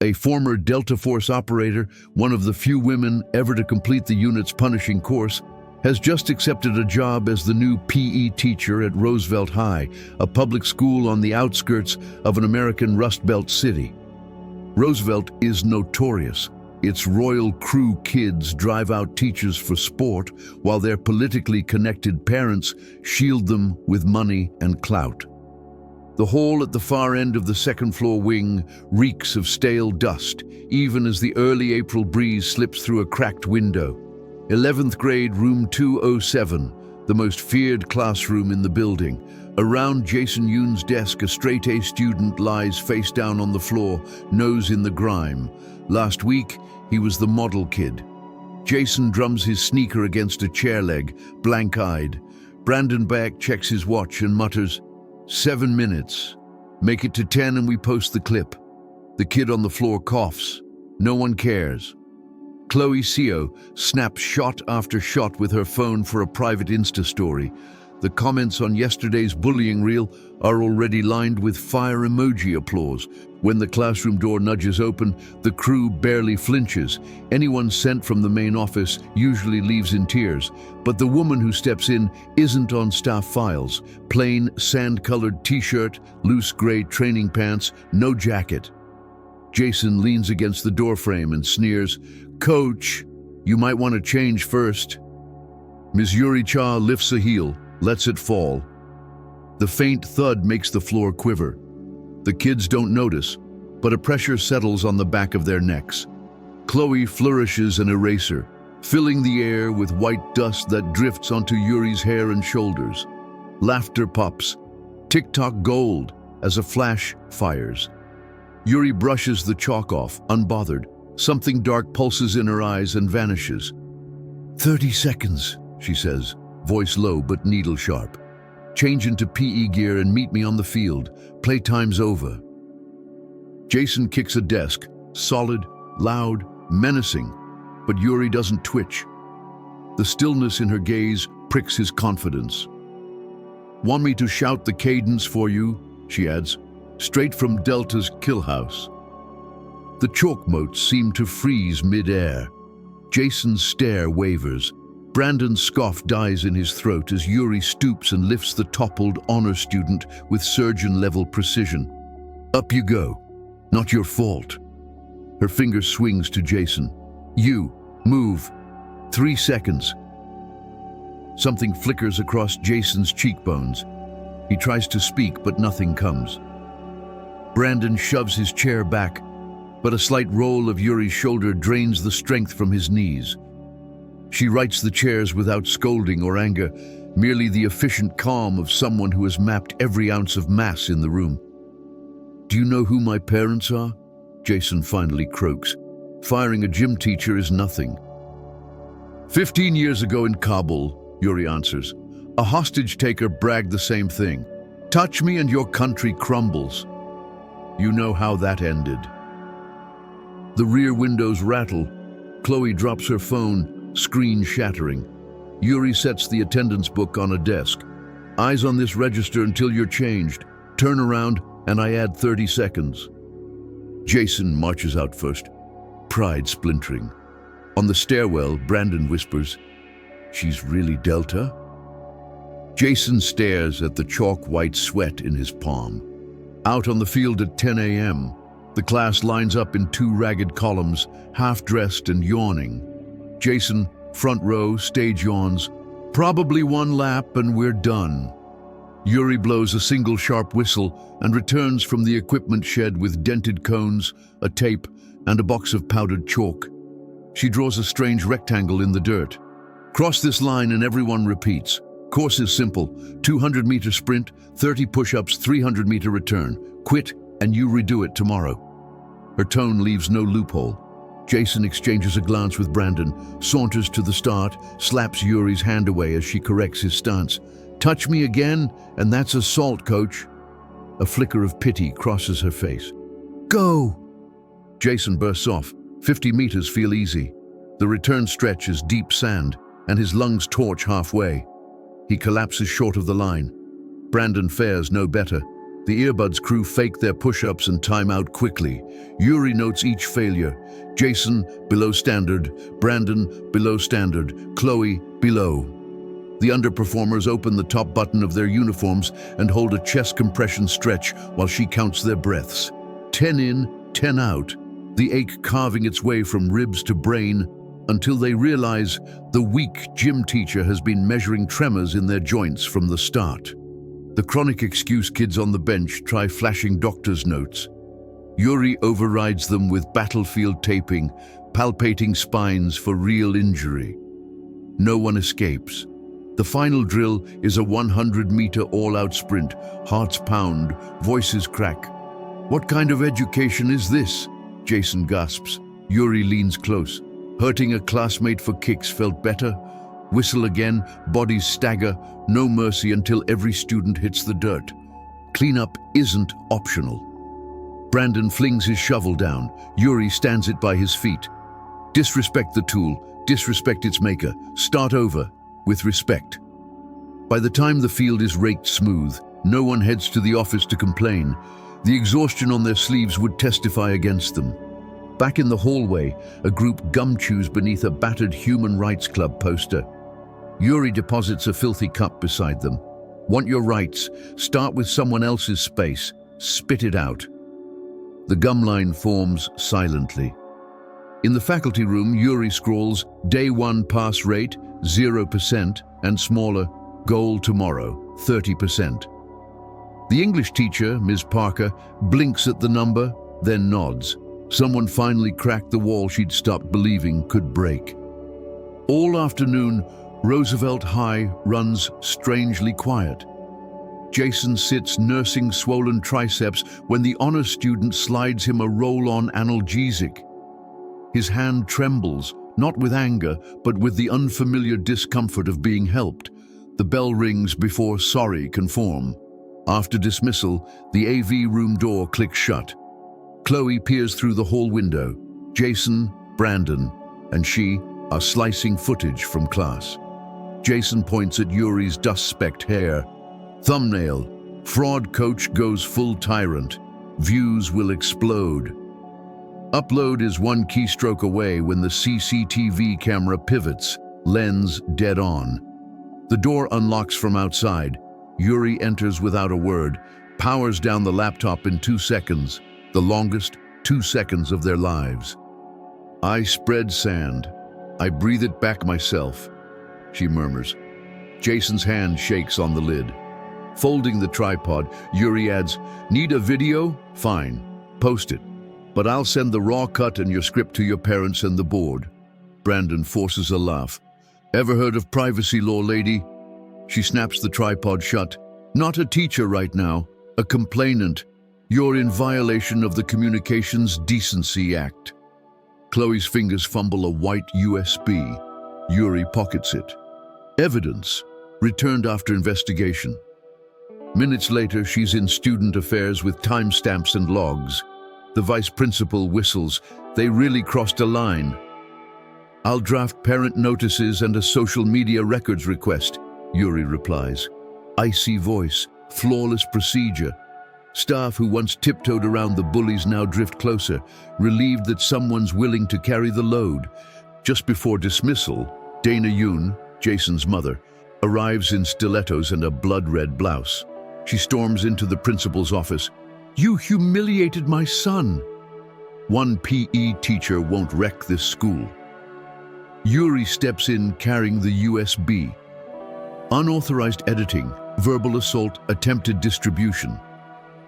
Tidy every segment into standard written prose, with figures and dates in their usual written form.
a former Delta Force operator, one of the few women ever to complete the unit's punishing course, has just accepted a job as the new PE teacher at Roosevelt High, a public school on the outskirts of an American Rust Belt city. Roosevelt is notorious. Its royal crew kids drive out teachers for sport, while their politically connected parents shield them with money and clout. The hall at the far end of the second-floor wing reeks of stale dust, even as the early April breeze slips through a cracked window. 11th grade, room 207, the most feared classroom in the building. Around Jason Yoon's desk, a straight-A student lies face down on the floor, nose in the grime. Last week, he was the model kid. Jason drums his sneaker against a chair leg, blank-eyed. Brandon Beck checks his watch and mutters, 7 minutes. Make it to 10 and we post the clip. The kid on the floor coughs. No one cares. Chloe Seo snaps shot after shot with her phone for a private Insta story. The comments on yesterday's bullying reel are already lined with fire emoji applause. When the classroom door nudges open, the crew barely flinches. Anyone sent from the main office usually leaves in tears, but the woman who steps in isn't on staff files. Plain, sand-colored t-shirt, loose gray training pants, no jacket. Jason leans against the doorframe and sneers, "Coach, you might want to change first." Ms. Yuri Cha lifts a heel, lets it fall. The faint thud makes the floor quiver. The kids don't notice, but a pressure settles on the back of their necks. Chloe flourishes an eraser, filling the air with white dust that drifts onto Yuri's hair and shoulders. Laughter pops. TikTok gold as a flash fires. Yuri brushes the chalk off, unbothered. Something dark pulses in her eyes and vanishes. 30 seconds, she says, voice low but needle sharp. Change into PE gear and meet me on the field. Playtime's over. Jason kicks a desk, solid, loud, menacing, but Yuri doesn't twitch. The stillness in her gaze pricks his confidence. "Want me to shout the cadence for you?" she adds, straight from Delta's kill house. The chalk motes seem to freeze mid-air. Jason's stare wavers. Brandon's scoff dies in his throat as Yuri stoops and lifts the toppled honor student with surgeon-level precision. "Up you go. Not your fault." Her finger swings to Jason. "You, move. 3 seconds." Something flickers across Jason's cheekbones. He tries to speak, but nothing comes. Brandon shoves his chair back, but a slight roll of Yuri's shoulder drains the strength from his knees. She rights the chairs without scolding or anger, merely the efficient calm of someone who has mapped every ounce of mass in the room. "Do you know who my parents are?" Jason finally croaks. "Firing a gym teacher is nothing." 15 years ago in Kabul, Yuri answers. "A hostage taker bragged the same thing. Touch me and your country crumbles." You know how that ended. The rear windows rattle. Chloe drops her phone, screen shattering. Yuri sets the attendance book on a desk. "Eyes on this register until you're changed. Turn around and I add 30 seconds. Jason marches out first, pride splintering. On the stairwell, Brandon whispers, "She's really Delta?" Jason stares at the chalk-white sweat in his palm. Out on the field at 10 a.m., the class lines up in 2 ragged columns, half-dressed and yawning. Jason, front row, stage yawns. "Probably 1 lap and we're done." Yuri blows a single sharp whistle and returns from the equipment shed with dented cones, a tape, and a box of powdered chalk. She draws a strange rectangle in the dirt. "Cross this line and everyone repeats. Course is simple, 200-meter sprint, 30 push-ups, 300-meter return. Quit and you redo it tomorrow." Her tone leaves no loophole. Jason exchanges a glance with Brandon, saunters to the start, slaps Yuri's hand away as she corrects his stance. "Touch me again, and that's assault, coach." A flicker of pity crosses her face. "Go!" Jason bursts off. 50 meters feel easy. The return stretch is deep sand, and his lungs torch halfway. He collapses short of the line. Brandon fares no better. The earbuds crew fake their push-ups and time out quickly. Yuri notes each failure. Jason, below standard. Brandon, below standard. Chloe, below. The underperformers open the top button of their uniforms and hold a chest compression stretch while she counts their breaths. 10 in, 10 out. The ache carving its way from ribs to brain until they realize the weak gym teacher has been measuring tremors in their joints from the start. The chronic excuse kids on the bench try flashing doctor's notes. Yuri overrides them with battlefield taping, palpating spines for real injury. No one escapes. The final drill is a 100-meter all-out sprint. Hearts pound, voices crack. "What kind of education is this?" Jason gasps. Yuri leans close. Hurting a classmate for kicks felt better. Whistle again, bodies stagger, no mercy until every student hits the dirt. Cleanup isn't optional. Brandon flings his shovel down. Yuri stands it by his feet. Disrespect the tool, disrespect its maker. Start over, with respect. By the time the field is raked smooth, no one heads to the office to complain. The exhaustion on their sleeves would testify against them. Back in the hallway, a group gum-chews beneath a battered Human Rights Club poster. Yuri deposits a filthy cup beside them. "Want your rights? Start with someone else's space. Spit it out." The gum line forms silently. In the faculty room, Yuri scrawls, "Day 1 pass rate, 0%, and smaller, goal tomorrow, 30%. The English teacher, Ms. Parker, blinks at the number, then nods. Someone finally cracked the wall she'd stopped believing could break. All afternoon, Roosevelt High runs strangely quiet. Jason sits nursing swollen triceps when the honor student slides him a roll-on analgesic. His hand trembles, not with anger, but with the unfamiliar discomfort of being helped. The bell rings before sorry can form. After dismissal, the AV room door clicks shut. Chloe peers through the hall window. Jason, Brandon, and she are slicing footage from class. Jason points at Yuri's dust-specked hair. Thumbnail, fraud coach goes full tyrant. Views will explode. Upload is one keystroke away when the CCTV camera pivots, lens dead on. The door unlocks from outside. Yuri enters without a word, powers down the laptop in 2 seconds, the longest 2 seconds of their lives. "I spread sand. I breathe it back myself," she murmurs. Jason's hand shakes on the lid. Folding the tripod, Yuri adds, "Need a video? Fine. Post it. But I'll send the raw cut and your script to your parents and the board." Brandon forces a laugh. "Ever heard of privacy law, lady?" She snaps the tripod shut. "Not a teacher right now, a complainant. You're in violation of the Communications Decency Act." Chloe's fingers fumble a white USB. Yuri pockets it. "Evidence. Returned after investigation." Minutes later, she's in student affairs with timestamps and logs. The vice principal whistles. "They really crossed a line." "I'll draft parent notices and a social media records request," Yuri replies. Icy voice, flawless procedure. Staff who once tiptoed around the bullies now drift closer, relieved that someone's willing to carry the load. Just before dismissal, Dana Yoon, Jason's mother, arrives in stilettos and a blood-red blouse. She storms into the principal's office. "You humiliated my son." "One PE teacher won't wreck this school." Yuri steps in carrying the USB. Unauthorized editing, verbal assault, attempted distribution.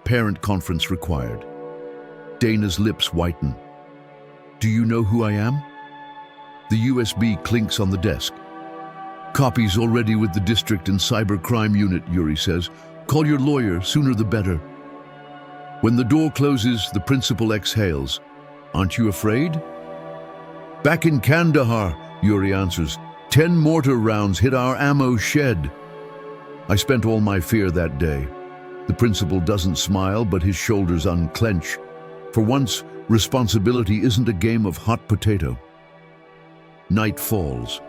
Parent conference required. Dana's lips whiten. "Do you know who I am?" The USB clinks on the desk. "Copies already with the district and cybercrime unit," Yuri says. "Call your lawyer, sooner the better." When the door closes, the principal exhales. "Aren't you afraid?" "Back in Kandahar," Yuri answers. 10 mortar rounds hit our ammo shed." "I spent all my fear that day." The principal doesn't smile, but his shoulders unclench. For once, responsibility isn't a game of hot potato. Night falls.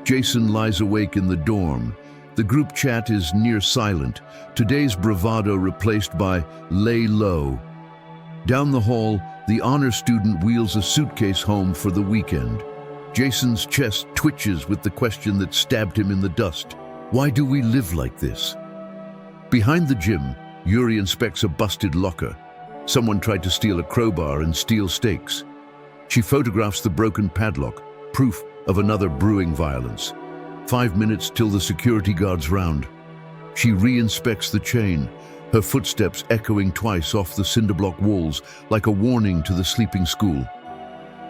Jason lies awake in the dorm. The group chat is near silent, today's bravado replaced by lay low. Down the hall, the honor student wheels a suitcase home for the weekend. Jason's chest twitches with the question that stabbed him in the dust. Why do we live like this? Behind the gym, Yuri inspects a busted locker. Someone tried to steal a crowbar and steel stakes. She photographs the broken padlock, proof of another brewing violence. 5 minutes till the security guard's round. She re-inspects the chain, her footsteps echoing twice off the cinder-block walls like a warning to the sleeping school.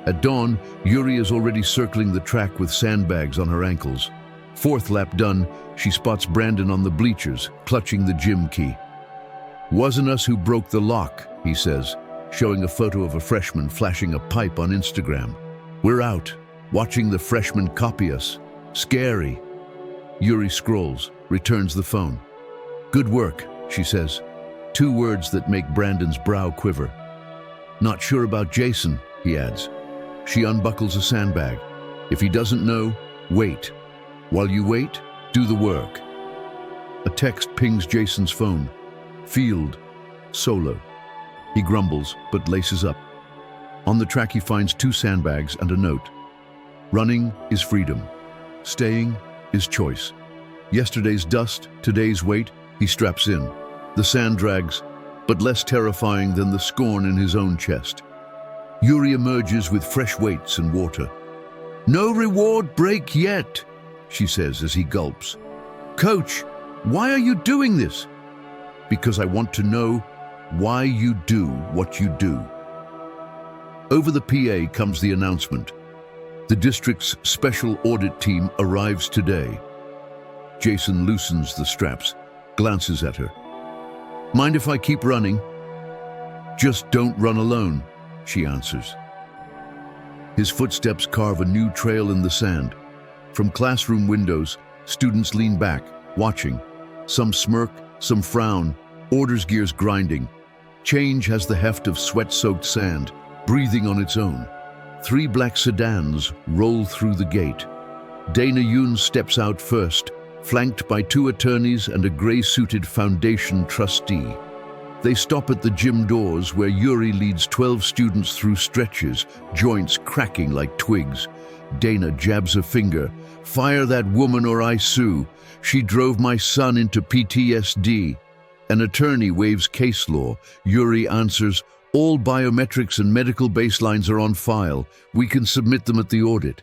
At dawn, Yuri is already circling the track with sandbags on her ankles. 4th lap done, she spots Brandon on the bleachers, clutching the gym key. "Wasn't us who broke the lock," he says, showing a photo of a freshman flashing a pipe on Instagram. "We're out, watching the freshmen copy us. Scary." Yuri scrolls, returns the phone. "Good work," she says. 2 words that make Brandon's brow quiver. "Not sure about Jason," he adds. She unbuckles a sandbag. If he doesn't know, wait. While you wait, do the work. A text pings Jason's phone. Field. Solo. He grumbles, but laces up. On the track he finds 2 sandbags and a note. Running is freedom. Staying is choice. Yesterday's dust, today's weight, he straps in. The sand drags, but less terrifying than the scorn in his own chest. Yuri emerges with fresh weights and water. "No reward break yet," she says as he gulps. "Coach, why are you doing this?" "Because I want to know why you do what you do." Over the PA comes the announcement. The district's special audit team arrives today. Jason loosens the straps, glances at her. "Mind if I keep running?" "Just don't run alone," she answers. His footsteps carve a new trail in the sand. From classroom windows, students lean back, watching. Some smirk, some frown, orders gears grinding. Change has the heft of sweat-soaked sand, breathing on its own. 3 black sedans roll through the gate. Dana Yoon steps out first, flanked by 2 attorneys and a gray-suited foundation trustee. They stop at the gym doors where Yuri leads 12 students through stretches, joints cracking like twigs. Dana jabs a finger. "Fire that woman or I sue. She drove my son into PTSD." An attorney waves case law. Yuri answers, "All biometrics and medical baselines are on file. We can submit them at the audit."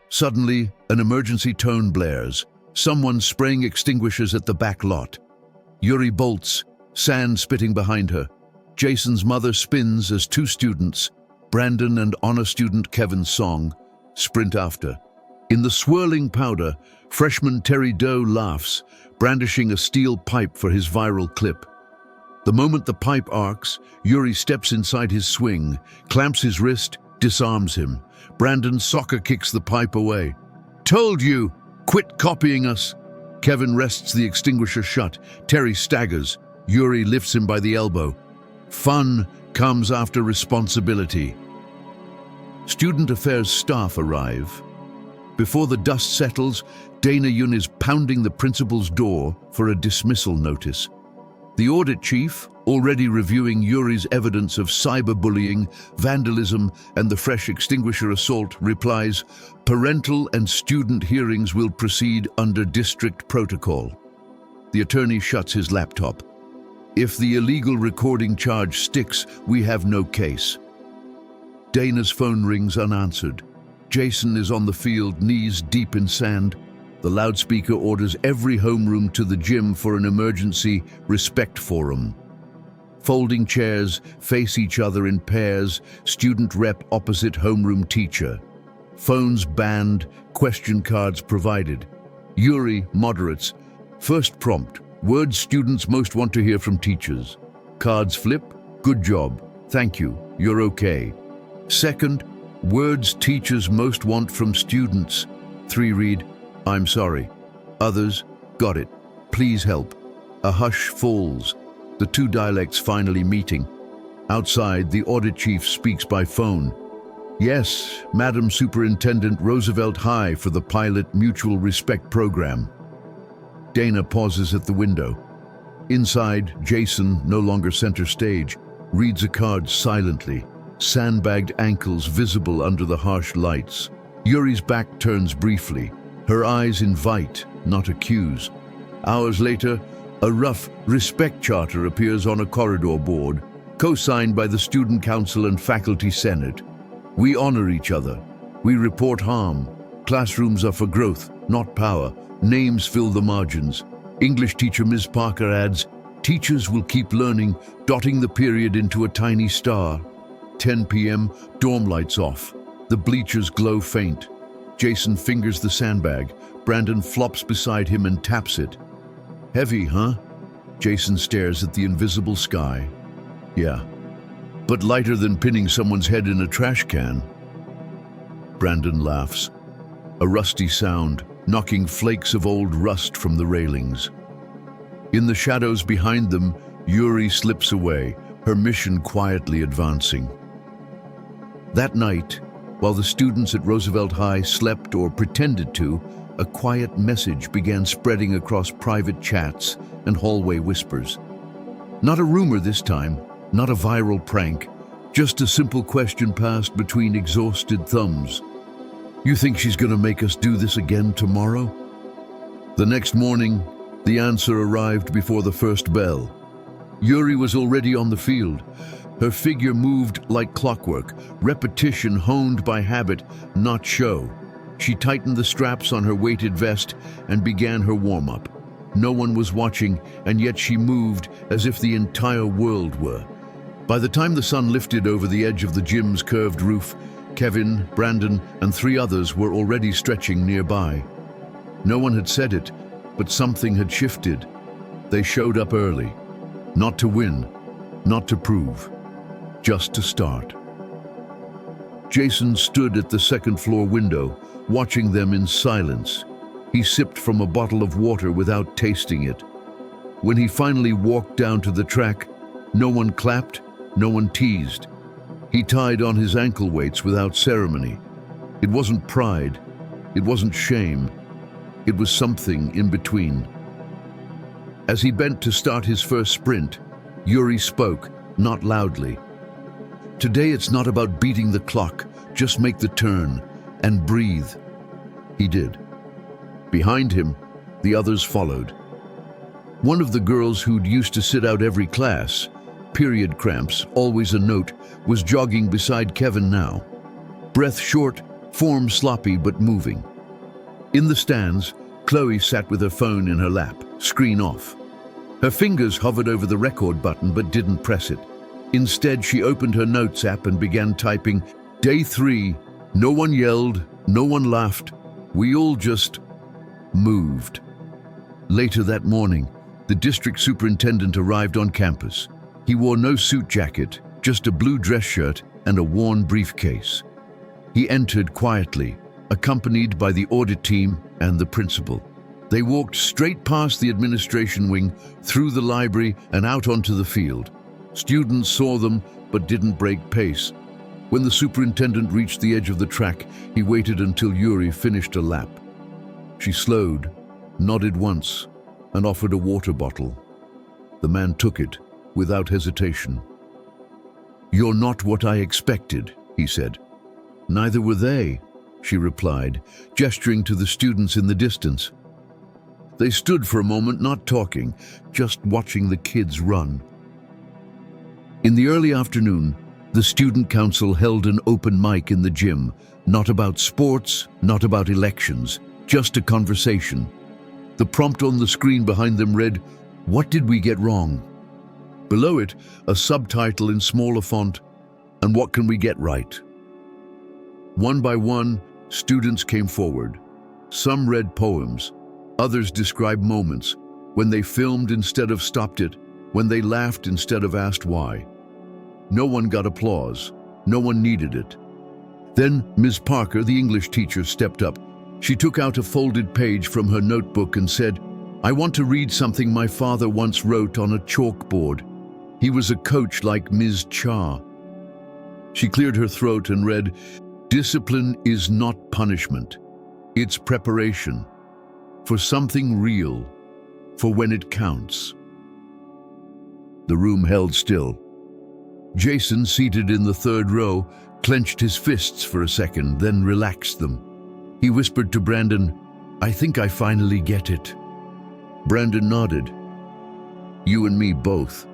Suddenly, an emergency tone blares. Someone spraying extinguishers at the back lot. Yuri bolts, sand spitting behind her. Jason's mother spins as 2 students, Brandon and honor student Kevin Song, sprint after. In the swirling powder, freshman Terry Doe laughs, brandishing a steel pipe for his viral clip. The moment the pipe arcs, Yuri steps inside his swing, clamps his wrist, disarms him. Brandon soccer kicks the pipe away. "Told you! Quit copying us!" Kevin wrests the extinguisher shut. Terry staggers. Yuri lifts him by the elbow. Fun comes after responsibility. Student affairs staff arrive. Before the dust settles, Dana Yun is pounding the principal's door for a dismissal notice. The audit chief, already reviewing Yuri's evidence of cyberbullying, vandalism, and the fresh extinguisher assault, replies, "Parental and student hearings will proceed under district protocol." The attorney shuts his laptop. "If the illegal recording charge sticks, we have no case." Dana's phone rings unanswered. Jason is on the field, knees deep in sand. The loudspeaker orders every homeroom to the gym for an emergency respect forum. Folding chairs face each other in pairs, student rep opposite homeroom teacher. Phones banned, question cards provided. Yuri moderates. First prompt, words students most want to hear from teachers. Cards flip, good job, thank you, you're okay. Second, words teachers most want from students. 3 read, I'm sorry. Others, got it, please help. A hush falls, the 2 dialects finally meeting. Outside, the audit chief speaks by phone. Yes, Madam Superintendent, Roosevelt High for the pilot mutual respect program. Dana pauses at the window. Inside, Jason, no longer center stage, reads a card silently, sandbagged ankles visible under the harsh lights. Yuri's back turns briefly. Her eyes invite, not accuse. Hours later, a rough respect charter appears on a corridor board, co-signed by the Student Council and Faculty Senate. We honor each other. We report harm. Classrooms are for growth, not power. Names fill the margins. English teacher Ms. Parker adds, teachers will keep learning, dotting the period into a tiny star. 10 p.m., dorm lights off. The bleachers glow faint. Jason fingers the sandbag. Brandon flops beside him and taps it. Heavy, huh? Jason stares at the invisible sky. Yeah, but lighter than pinning someone's head in a trash can. Brandon laughs. A rusty sound, knocking flakes of old rust from the railings. In the shadows behind them, Yuri slips away, her mission quietly advancing. That night, while the students at Roosevelt High slept or pretended to, a quiet message began spreading across private chats and hallway whispers. Not a rumor this time, not a viral prank, just a simple question passed between exhausted thumbs. You think she's gonna make us do this again tomorrow? The next morning, the answer arrived before the first bell. Yuri was already on the field. Her figure moved like clockwork, repetition honed by habit, not show. She tightened the straps on her weighted vest and began her warm-up. No one was watching, and yet she moved as if the entire world were. By the time the sun lifted over the edge of the gym's curved roof, Kevin, Brandon, and 3 others were already stretching nearby. No one had said it, but something had shifted. They showed up early. Not to win, not to prove, just to start. Jason stood at the second-floor window, watching them in silence. He sipped from a bottle of water without tasting it. When he finally walked down to the track, no one clapped, no one teased. He tied on his ankle weights without ceremony. It wasn't pride, it wasn't shame, it was something in between. As he bent to start his first sprint, Yuri spoke, not loudly. Today it's not about beating the clock, just make the turn and breathe. He did. Behind him, the others followed. One of the girls who'd used to sit out every class, period cramps, always a note, was jogging beside Kevin now. Breath short, form sloppy but moving. In the stands, Chloe sat with her phone in her lap, screen off. Her fingers hovered over the record button but didn't press it. Instead, she opened her notes app and began typing, Day 3, no one yelled, no one laughed, we all just moved. Later that morning, the district superintendent arrived on campus. He wore no suit jacket, just a blue dress shirt and a worn briefcase. He entered quietly, accompanied by the audit team and the principal. They walked straight past the administration wing, through the library and out onto the field. Students saw them but didn't break pace. When the superintendent reached the edge of the track, he waited until Yuri finished a lap. She slowed, nodded once, and offered a water bottle. The man took it, without hesitation. You're not what I expected, he said. Neither were they, she replied, gesturing to the students in the distance. They stood for a moment, not talking, just watching the kids run. In the early afternoon, the student council held an open mic in the gym, not about sports, not about elections, just a conversation. The prompt on the screen behind them read, What did we get wrong? Below it, a subtitle in smaller font, And what can we get right? One by one, students came forward. Some read poems, others described moments, when they filmed instead of stopped it, when they laughed instead of asked why. No one got applause, no one needed it. Then Ms. Parker, the English teacher, stepped up. She took out a folded page from her notebook and said, I want to read something my father once wrote on a chalkboard. He was a coach like Ms. Cha. She cleared her throat and read, Discipline is not punishment. It's preparation for something real, for when it counts. The room held still. Jason, seated in the third row, clenched his fists for a second, then relaxed them. He whispered to Brandon, "I think I finally get it." Brandon nodded. "You and me both."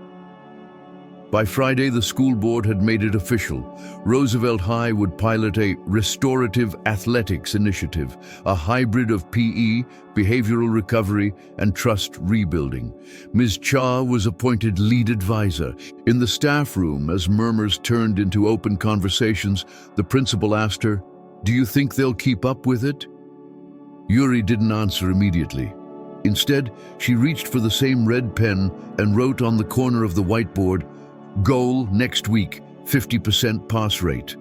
By Friday, the school board had made it official. Roosevelt High would pilot a restorative athletics initiative, a hybrid of PE, behavioral recovery, and trust rebuilding. Ms. Cha was appointed lead advisor. In the staff room, as murmurs turned into open conversations, the principal asked her, "Do you think they'll keep up with it?" Yuri didn't answer immediately. Instead, she reached for the same red pen and wrote on the corner of the whiteboard, "Goal next week, 50% pass rate."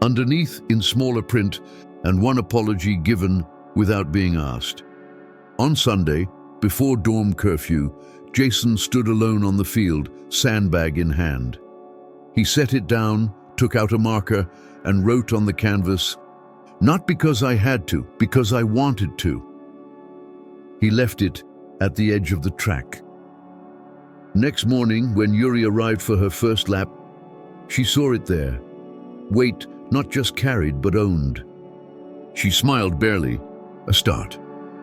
Underneath, in smaller print, and one apology given without being asked. On Sunday, before dorm curfew, Jason stood alone on the field, sandbag in hand. He set it down, took out a marker, and wrote on the canvas, "Not because I had to, because I wanted to." He left it at the edge of the track. Next morning, when Yuri arrived for her first lap, she saw it there. Weight not just carried, but owned. She smiled barely. A start.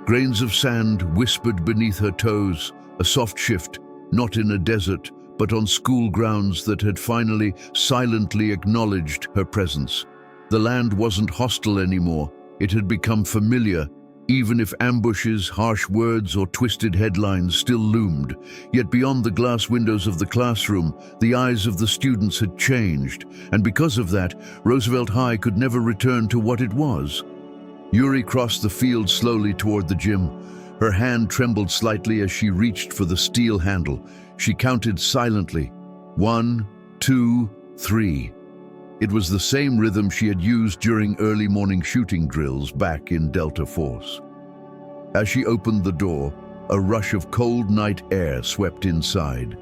Grains of sand whispered beneath her toes, a soft shift, not in a desert, but on school grounds that had finally silently acknowledged her presence. The land wasn't hostile anymore. It had become familiar, even if ambushes, harsh words, or twisted headlines still loomed. Yet beyond the glass windows of the classroom, the eyes of the students had changed, and because of that, Roosevelt High could never return to what it was. Yuri crossed the field slowly toward the gym. Her hand trembled slightly as she reached for the steel handle. She counted silently. 1, 2, 3. It was the same rhythm she had used during early morning shooting drills back in Delta Force. As she opened the door, a rush of cold night air swept inside.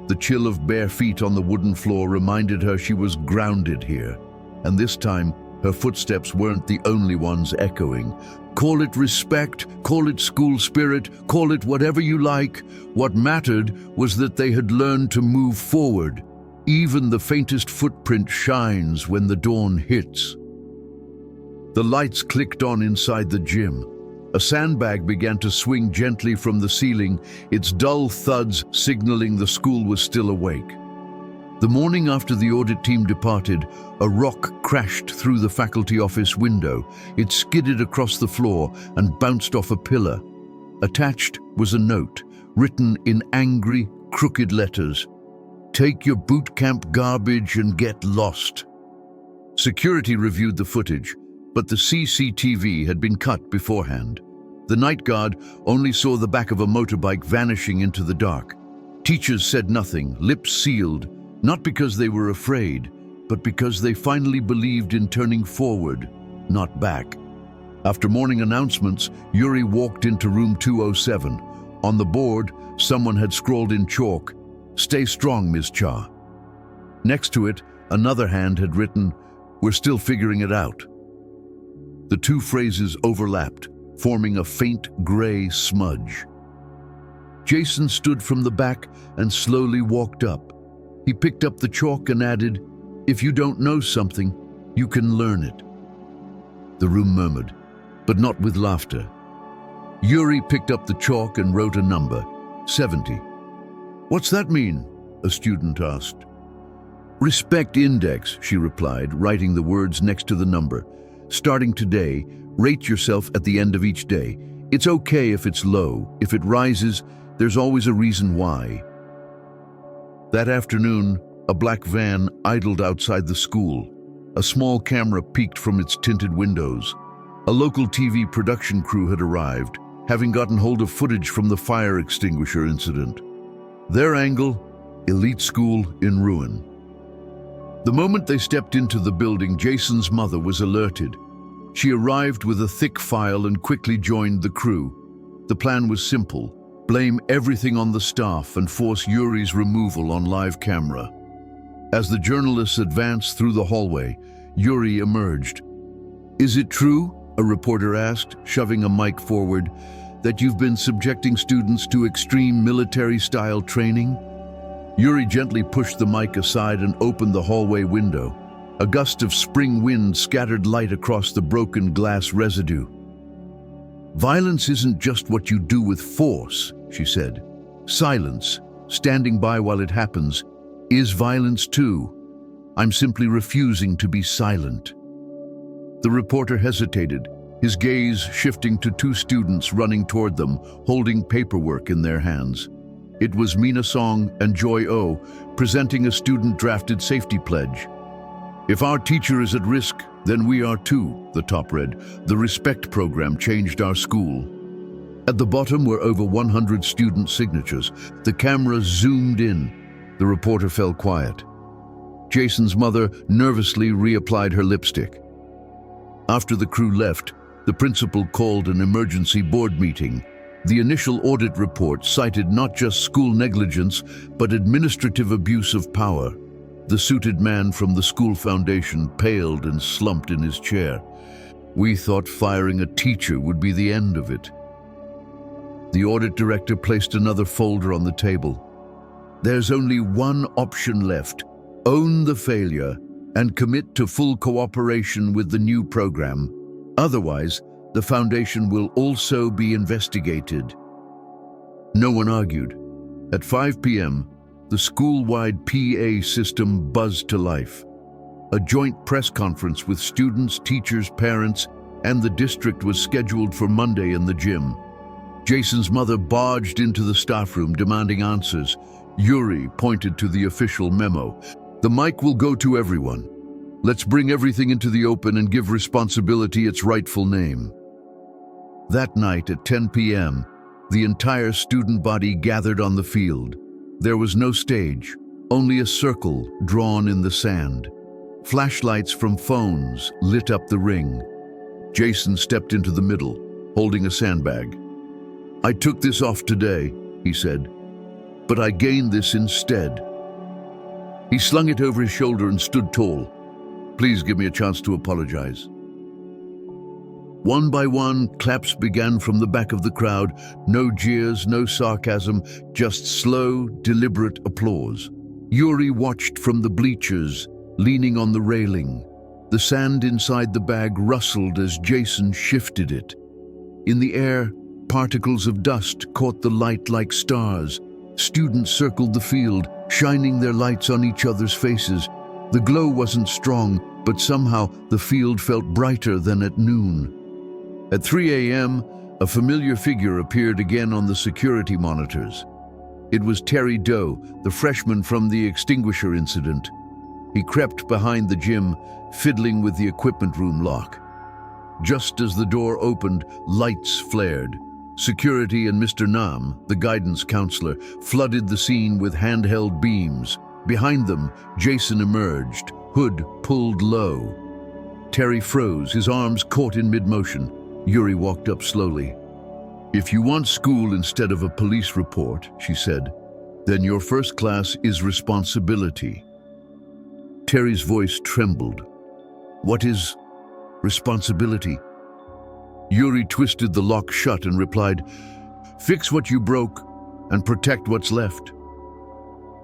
The chill of bare feet on the wooden floor reminded her she was grounded here. And this time, her footsteps weren't the only ones echoing. Call it respect, call it school spirit, call it whatever you like. What mattered was that they had learned to move forward. Even the faintest footprint shines when the dawn hits. The lights clicked on inside the gym. A sandbag began to swing gently from the ceiling, its dull thuds signaling the school was still awake. The morning after the audit team departed, a rock crashed through the faculty office window. It skidded across the floor and bounced off a pillar. Attached was a note, written in angry, crooked letters. "Take your boot camp garbage and get lost." Security reviewed the footage, but the CCTV had been cut beforehand. The night guard only saw the back of a motorbike vanishing into the dark. Teachers said nothing, lips sealed, not because they were afraid, but because they finally believed in turning forward, not back. After morning announcements, Yuri walked into room 207. On the board, someone had scrawled in chalk, "Stay strong, Ms. Cha." Next to it, another hand had written, "We're still figuring it out." The two phrases overlapped, forming a faint gray smudge. Jason stood from the back and slowly walked up. He picked up the chalk and added, "If you don't know something, you can learn it." The room murmured, but not with laughter. Yuri picked up the chalk and wrote a number, 70. "What's that mean?" a student asked. "Respect index," she replied, writing the words next to the number. "Starting today, rate yourself at the end of each day. It's okay if it's low. If it rises, there's always a reason why." That afternoon, a black van idled outside the school. A small camera peeked from its tinted windows. A local TV production crew had arrived, having gotten hold of footage from the fire extinguisher incident. Their angle, elite school in ruin. The moment they stepped into the building, Jason's mother was alerted. She arrived with a thick file and quickly joined the crew. The plan was simple: blame everything on the staff and force Yuri's removal on live camera. As the journalists advanced through the hallway, Yuri emerged. "Is it true?" a reporter asked, shoving a mic forward. that you've been subjecting students to extreme military-style training? Yuri gently pushed the mic aside and opened the hallway window. A gust of spring wind scattered light across the broken glass residue. "Violence isn't just what you do with force," she said. "Silence, standing by while it happens, is violence too. I'm simply refusing to be silent." The reporter hesitated, his gaze shifting to two students running toward them, holding paperwork in their hands. It was Mina Song and Joy Oh, presenting a student-drafted safety pledge. "If our teacher is at risk, then we are too," the top read. "The Respect program changed our school." At the bottom were over 100 student signatures. The camera zoomed in. The reporter fell quiet. Jason's mother nervously reapplied her lipstick. After the crew left, the principal called an emergency board meeting. The initial audit report cited not just school negligence, but administrative abuse of power. The suited man from the school foundation paled and slumped in his chair. "We thought firing a teacher would be the end of it." The audit director placed another folder on the table. "There's only one option left. Own the failure and commit to full cooperation with the new program. Otherwise, the foundation will also be investigated." No one argued. At 5 p.m., the school-wide PA system buzzed to life. A joint press conference with students, teachers, parents, and the district was scheduled for Monday in the gym. Jason's mother barged into the staff room demanding answers. Yuri pointed to the official memo. "The mic will go to everyone. Let's bring everything into the open and give responsibility its rightful name." That night at 10 p.m., the entire student body gathered on the field. There was no stage, only a circle drawn in the sand. Flashlights from phones lit up the ring. Jason stepped into the middle, holding a sandbag. "I took this off today," he said, "but I gained this instead." He slung it over his shoulder and stood tall. "Please give me a chance to apologize." One by one, claps began from the back of the crowd. No jeers, no sarcasm, just slow, deliberate applause. Yuri watched from the bleachers, leaning on the railing. The sand inside the bag rustled as Jason shifted it. In the air, particles of dust caught the light like stars. Students circled the field, shining their lights on each other's faces. The glow wasn't strong, but somehow the field felt brighter than at noon. At 3 a.m., a familiar figure appeared again on the security monitors. It was Terry Doe, the freshman from the extinguisher incident. He crept behind the gym, fiddling with the equipment room lock. Just as the door opened, lights flared. Security and Mr. Nam, the guidance counselor, flooded the scene with handheld beams. Behind them, Jason emerged, hood pulled low. Terry froze, his arms caught in mid-motion. Yuri walked up slowly. "If you want school instead of a police report," she said, "then your first class is responsibility." Terry's voice trembled. "What is responsibility?" Yuri twisted the lock shut and replied, "Fix what you broke and protect what's left."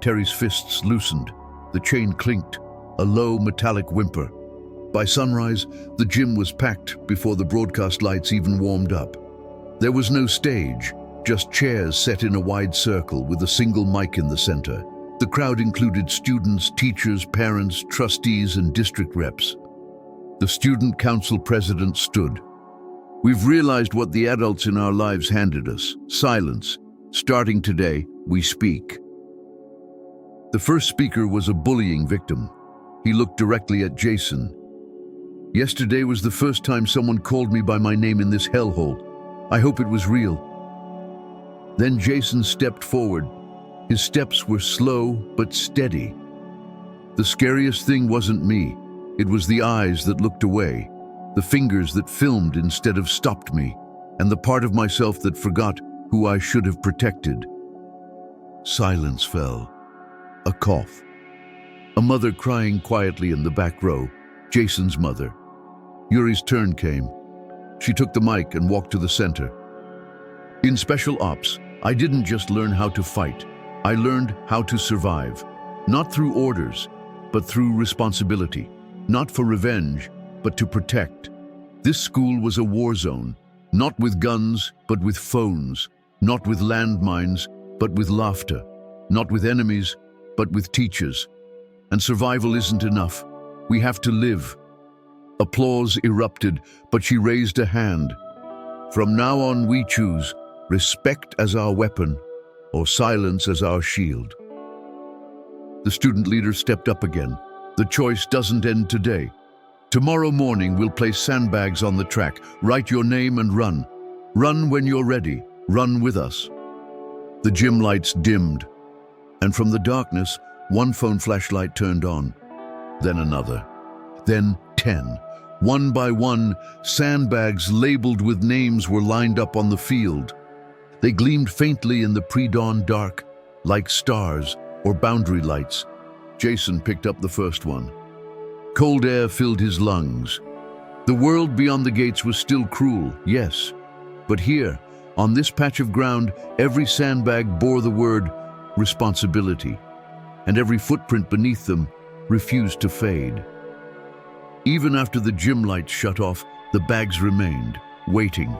Terry's fists loosened. The chain clinked, a low metallic whimper. By sunrise, the gym was packed before the broadcast lights even warmed up. There was no stage, just chairs set in a wide circle with a single mic in the center. The crowd included students, teachers, parents, trustees, and district reps. The student council president stood. "We've realized what the adults in our lives handed us: silence. Starting today, we speak." The first speaker was a bullying victim. He looked directly at Jason. "Yesterday was the first time someone called me by my name in this hellhole. I hope it was real." Then Jason stepped forward. His steps were slow but steady. "The scariest thing wasn't me. It was the eyes that looked away, the fingers that filmed instead of stopped me, and the part of myself that forgot who I should have protected." Silence fell. A cough. A mother crying quietly in the back row. Jason's mother. Yuri's turn came. She took the mic and walked to the center. In special ops, I didn't just learn how to fight. I learned how to survive. Not through orders, but through responsibility. Not for revenge, but to protect. This school was a war zone, not with guns, but with phones. Not with landmines, but with laughter. Not with enemies, but with teachers. And survival isn't enough. We have to live. Applause erupted, but she raised a hand. From now on, we choose respect as our weapon, or silence as our shield. The student leader stepped up again. The choice doesn't end today. Tomorrow morning, we'll place sandbags on the track. Write your name and run. Run when you're ready. Run with us. The gym lights dimmed, and from the darkness, one phone flashlight turned on. Then another. Then 10. One by one, sandbags labeled with names were lined up on the field. They gleamed faintly in the pre-dawn dark, like stars or boundary lights. Jason picked up the first one. Cold air filled his lungs. The world beyond the gates was still cruel, yes. But here, on this patch of ground, every sandbag bore the word responsibility, and every footprint beneath them refused to fade. Even after the gym lights shut off, the bags remained, waiting.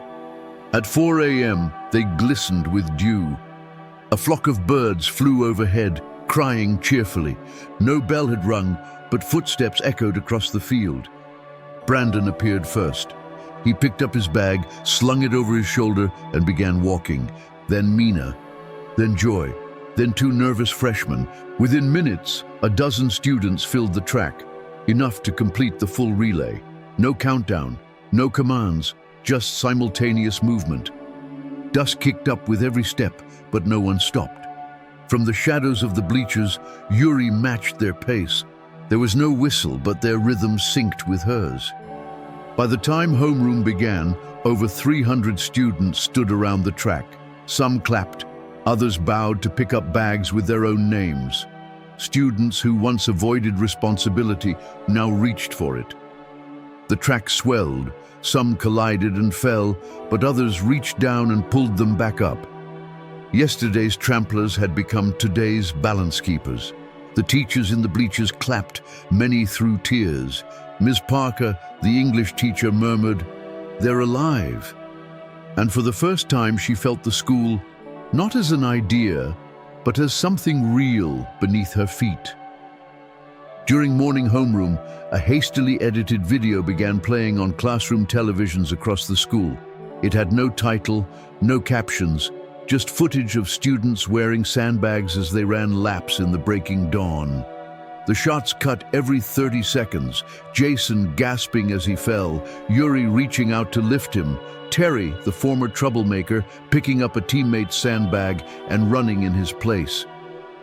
At 4 a.m., they glistened with dew. A flock of birds flew overhead, crying cheerfully. No bell had rung, but footsteps echoed across the field. Brandon appeared first. He picked up his bag, slung it over his shoulder, and began walking. Then Mina, then Joy, then 2 nervous freshmen. Within minutes, a dozen students filled the track, enough to complete the full relay. No countdown, no commands, just simultaneous movement. Dust kicked up with every step, but no one stopped. From the shadows of the bleachers, Yuri matched their pace. There was no whistle, but their rhythm synced with hers. By the time homeroom began, over 300 students stood around the track. Some clapped, others bowed to pick up bags with their own names. Students who once avoided responsibility now reached for it. The track swelled. Some collided and fell, but others reached down and pulled them back up. Yesterday's tramplers had become today's balance keepers. The teachers in the bleachers clapped, many through tears. Ms. Parker, the English teacher, murmured, "They're alive." And for the first time, she felt the school not as an idea, but as something real beneath her feet. During morning homeroom, a hastily edited video began playing on classroom televisions across the school. It had no title, no captions, just footage of students wearing sandbags as they ran laps in the breaking dawn. The shots cut every 30 seconds, Jason gasping as he fell, Yuri reaching out to lift him, Terry, the former troublemaker, picking up a teammate's sandbag and running in his place.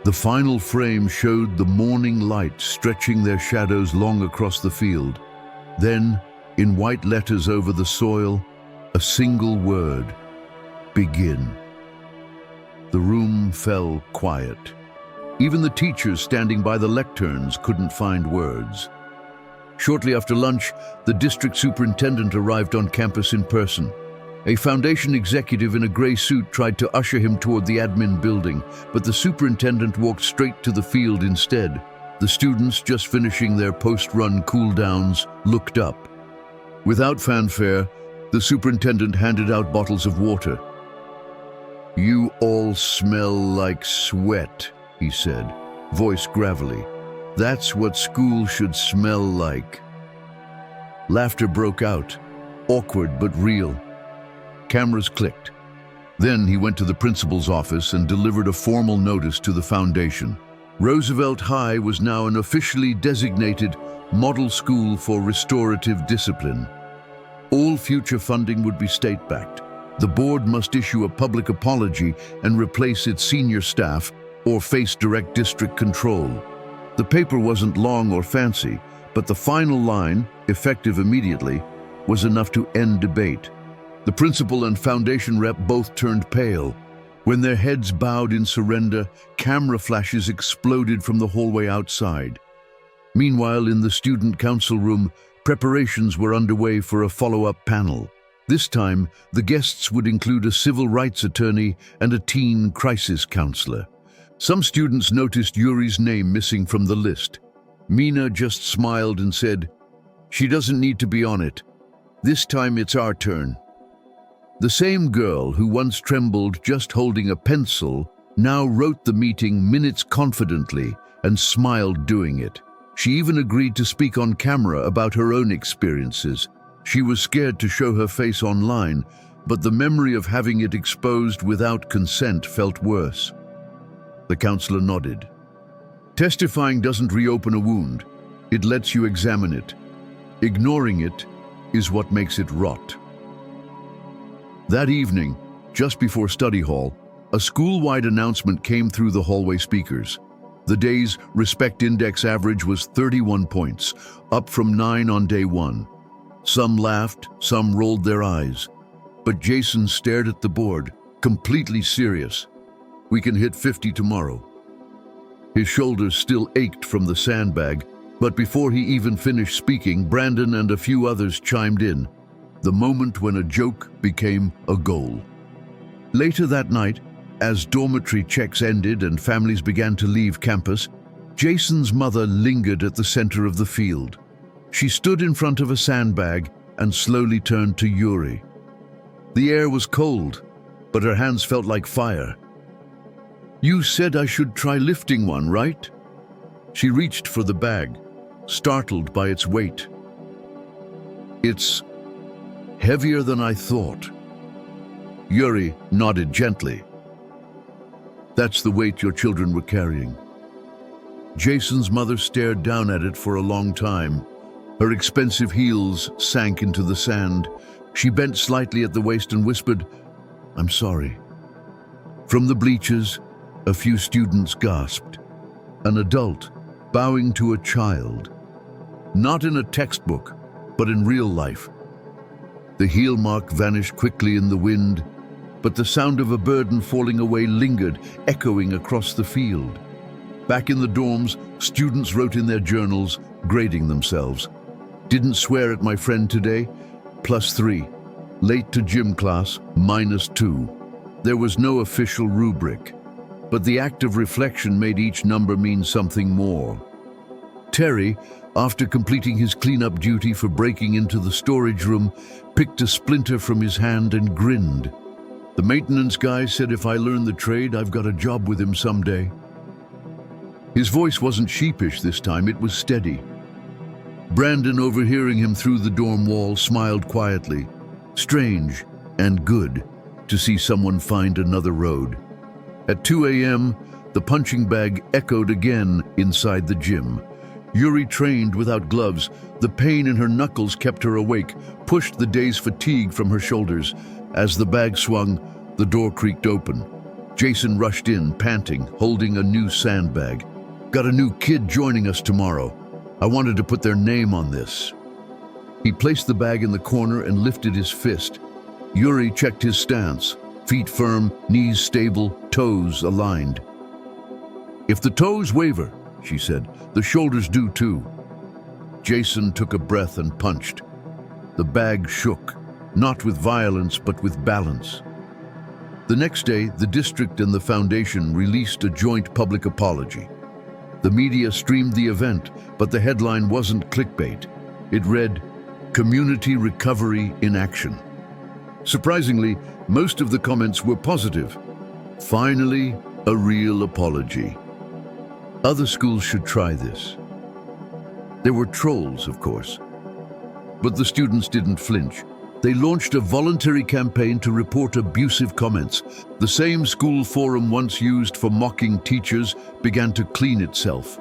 The final frame showed the morning light stretching their shadows long across the field. Then, in white letters over the soil, a single word: begin. The room fell quiet. Even the teachers standing by the lecterns couldn't find words. Shortly after lunch, the district superintendent arrived on campus in person. A foundation executive in a gray suit tried to usher him toward the admin building, but the superintendent walked straight to the field instead. The students, just finishing their post-run cool-downs, looked up. Without fanfare, the superintendent handed out bottles of water. "You all smell like sweat," he said, voice gravelly. "That's what school should smell like." Laughter broke out, awkward but real. Cameras clicked. Then he went to the principal's office and delivered a formal notice to the foundation. Roosevelt High was now an officially designated model school for restorative discipline. All future funding would be state-backed. The board must issue a public apology and replace its senior staff or face direct district control. The paper wasn't long or fancy, but the final line, effective immediately, was enough to end debate. The principal and foundation rep both turned pale. When their heads bowed in surrender, camera flashes exploded from the hallway outside. Meanwhile, in the student council room, preparations were underway for a follow-up panel. This time, the guests would include a civil rights attorney and a teen crisis counselor. Some students noticed Yuri's name missing from the list. Mina just smiled and said, "She doesn't need to be on it. This time it's our turn." The same girl who once trembled just holding a pencil now wrote the meeting minutes confidently and smiled doing it. She even agreed to speak on camera about her own experiences. She was scared to show her face online, but the memory of having it exposed without consent felt worse. The counselor nodded. Testifying doesn't reopen a wound. It lets you examine it. Ignoring it is what makes it rot. That evening, just before study hall, a school-wide announcement came through the hallway speakers. The day's respect index average was 31 points, up from 9 on day 1. Some laughed, some rolled their eyes. But Jason stared at the board, completely serious. "We can hit 50 tomorrow." His shoulders still ached from the sandbag, but before he even finished speaking, Brandon and a few others chimed in. The moment when a joke became a goal. Later that night, as dormitory checks ended and families began to leave campus, Jason's mother lingered at the center of the field. She stood in front of a sandbag and slowly turned to Yuri. The air was cold, but her hands felt like fire. "You said I should try lifting one, right?" She reached for the bag, startled by its weight. "It's heavier than I thought." Yuri nodded gently. "That's the weight your children were carrying." Jason's mother stared down at it for a long time. Her expensive heels sank into the sand. She bent slightly at the waist and whispered, "I'm sorry." From the bleachers, a few students gasped. An adult bowing to a child. Not in a textbook, but in real life. The heel mark vanished quickly in the wind, but the sound of a burden falling away lingered, echoing across the field. Back in the dorms, students wrote in their journals, grading themselves. "Didn't swear at my friend today, +3. Late to gym class, -2. There was no official rubric, but the act of reflection made each number mean something more. Terry, after completing his cleanup duty for breaking into the storage room, picked a splinter from his hand and grinned. "The maintenance guy said if I learn the trade, I've got a job with him someday." His voice wasn't sheepish this time, it was steady. Brandon, overhearing him through the dorm wall, smiled quietly. Strange and good to see someone find another road. At 2 a.m., the punching bag echoed again inside the gym. Yuri trained without gloves. The pain in her knuckles kept her awake, pushed the day's fatigue from her shoulders. As the bag swung, the door creaked open. Jason rushed in, panting, holding a new sandbag. "Got a new kid joining us tomorrow. I wanted to put their name on this." He placed the bag in the corner and lifted his fist. Yuri checked his stance, feet firm, knees stable, toes aligned. "If the toes waver," she said, "the shoulders do too." Jason took a breath and punched. The bag shook, not with violence but with balance. The next day, the district and the foundation released a joint public apology. The media streamed the event, but the headline wasn't clickbait. It read, "Community Recovery in Action." Surprisingly, most of the comments were positive. Finally, a real apology. Other schools should try this. There were trolls, of course. But the students didn't flinch. They launched a voluntary campaign to report abusive comments. The same school forum once used for mocking teachers began to clean itself.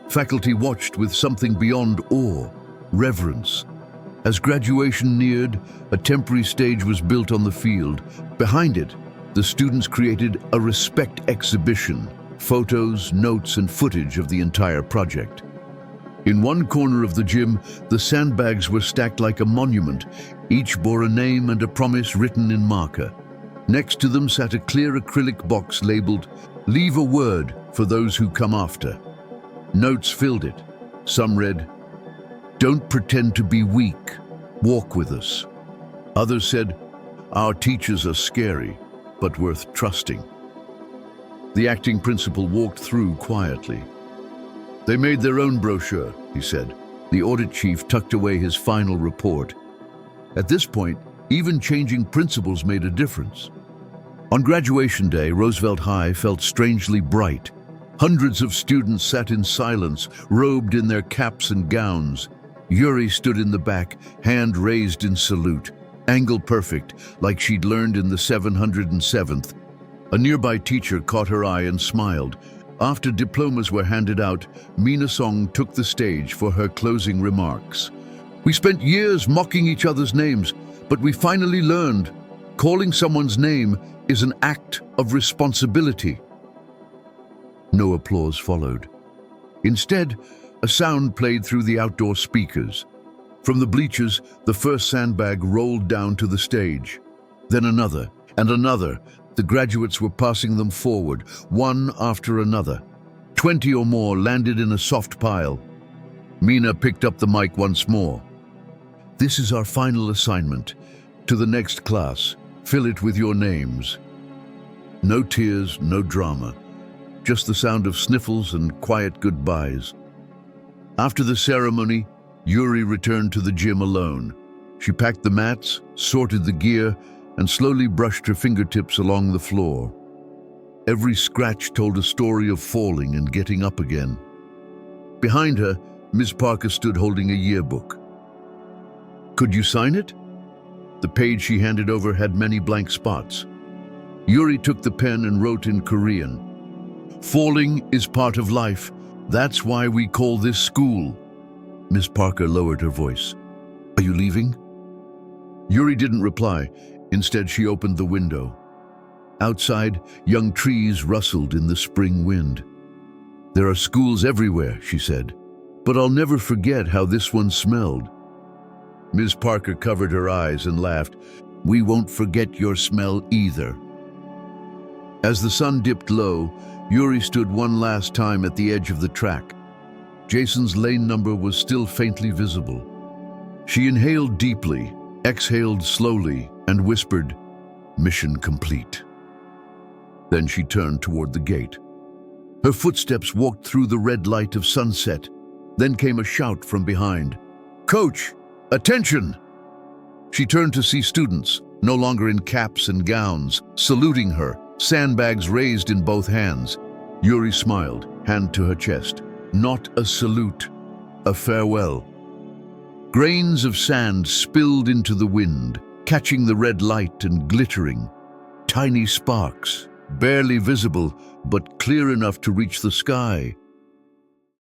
Faculty watched with something beyond awe, reverence. As graduation neared, a temporary stage was built on the field. Behind it, the students created a respect exhibition, photos, notes, and footage of the entire project. In one corner of the gym, the sandbags were stacked like a monument. Each bore a name and a promise written in marker. Next to them sat a clear acrylic box labeled, "Leave a word for those who come after." Notes filled it. Some read, "Don't pretend to be weak. Walk with us." Others said, "Our teachers are scary, but worth trusting." The acting principal walked through quietly. "They made their own brochure," he said. The audit chief tucked away his final report. At this point, even changing principals made a difference. On graduation day, Roosevelt High felt strangely bright. Hundreds of students sat in silence, robed in their caps and gowns. Yuri stood in the back, hand raised in salute, angle perfect, like she'd learned in the 707th. A nearby teacher caught her eye and smiled. After diplomas were handed out, Mina Song took the stage for her closing remarks. "We spent years mocking each other's names, but we finally learned calling someone's name is an act of responsibility." No applause followed. Instead, a sound played through the outdoor speakers. From the bleachers, the first sandbag rolled down to the stage. Then another, and another. The graduates were passing them forward, one after another. 20 or more landed in a soft pile. Mina picked up the mic once more. "This is our final assignment. To the next class, fill it with your names." No tears, no drama. Just the sound of sniffles and quiet goodbyes. After the ceremony, Yuri returned to the gym alone. She packed the mats, sorted the gear, and slowly brushed her fingertips along the floor. Every scratch told a story of falling and getting up again. Behind her, Ms. Parker stood holding a yearbook. "Could you sign it?" The page she handed over had many blank spots. Yuri took the pen and wrote in Korean, "Falling is part of life. That's why we call this school." Ms. Parker lowered her voice. "Are you leaving?" Yuri didn't reply. Instead, she opened the window. Outside, young trees rustled in the spring wind. "There are schools everywhere," she said, "but I'll never forget how this one smelled." Ms. Parker covered her eyes and laughed. "We won't forget your smell either." As the sun dipped low, Yuri stood one last time at the edge of the track. Jason's lane number was still faintly visible. She inhaled deeply, exhaled slowly, and whispered, "Mission complete." Then she turned toward the gate. Her footsteps walked through the red light of sunset. Then came a shout from behind. "Coach, attention!" She turned to see students, no longer in caps and gowns, saluting her, sandbags raised in both hands. Yuri smiled, hand to her chest. Not a salute, a farewell. Grains of sand spilled into the wind, catching the red light and glittering. Tiny sparks, barely visible, but clear enough to reach the sky.